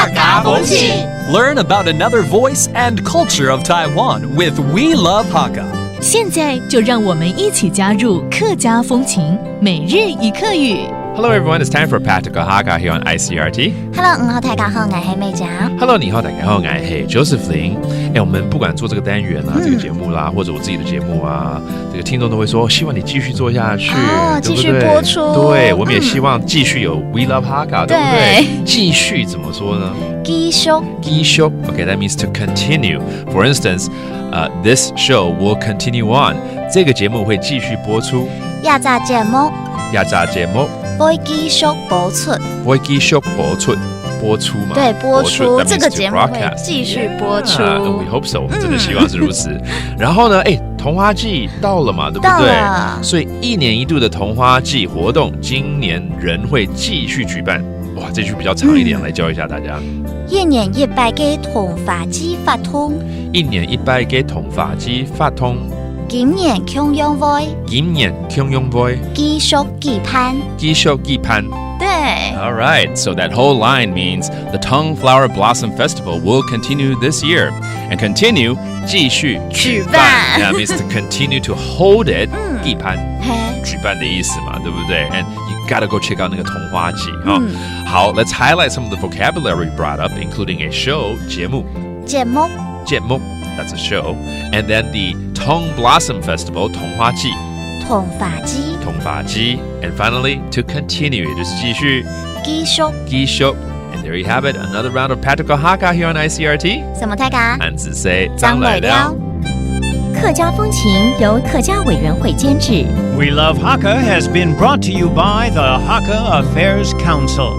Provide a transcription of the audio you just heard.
客家风情 Learn about another voice and culture of Taiwan with We Love Hakka. 现在就让我们一起加入客家风情每日一课语。Hello everyone, it's time for Practical Hakka here on ICRT. Hello， 你好，大家好，我係美長。Hello， 你好，大家好，我係 Josephine。我们不管做这个单元啊，这个节目啦，或者我自己的节目啊，这个听众都会说，希望你继续做下去，继续播出。对，我们也希望继续有 We Love Hakka， 对不对？继续怎么说呢？繼續。Okay, that means to continue. For instance, this show will continue on. 这个节目会继续播出。亞集節目會繼續播出嘛？对，播出这个节目会 broadcast 继续播出。We hope so， 真的希望是如此。然后呢，桐花季到了嘛，对不对？到了。所以1年1度的桐花季活动，今年仍会继续举办。哇，这句比较长一点，来教一下大家。1年1百嘅桐花季發通。1年1百嘅桐花季發通。今年慶陽會。繼續舉辦。對。All right, so that whole line means the Tongue Flower Blossom Festival will continue this year. And continue, 继续举办。That means to continue to hold it. 举办，举办的意思嘛，对不对？ And you gotta go check out 那个桐花季。好， let's highlight some of the vocabulary brought up, including a show, 节目。That's a show. And then the Tongue Blossom Festival, 桐花季。And finally, to continue, 也就是继续。And there you have it, another round of Practical Hakka here on ICRT. 什麼大家？漢字say張來了。客家風情由客家委員會監製。 We Love Hakka has been brought to you by the Hakka Affairs Council.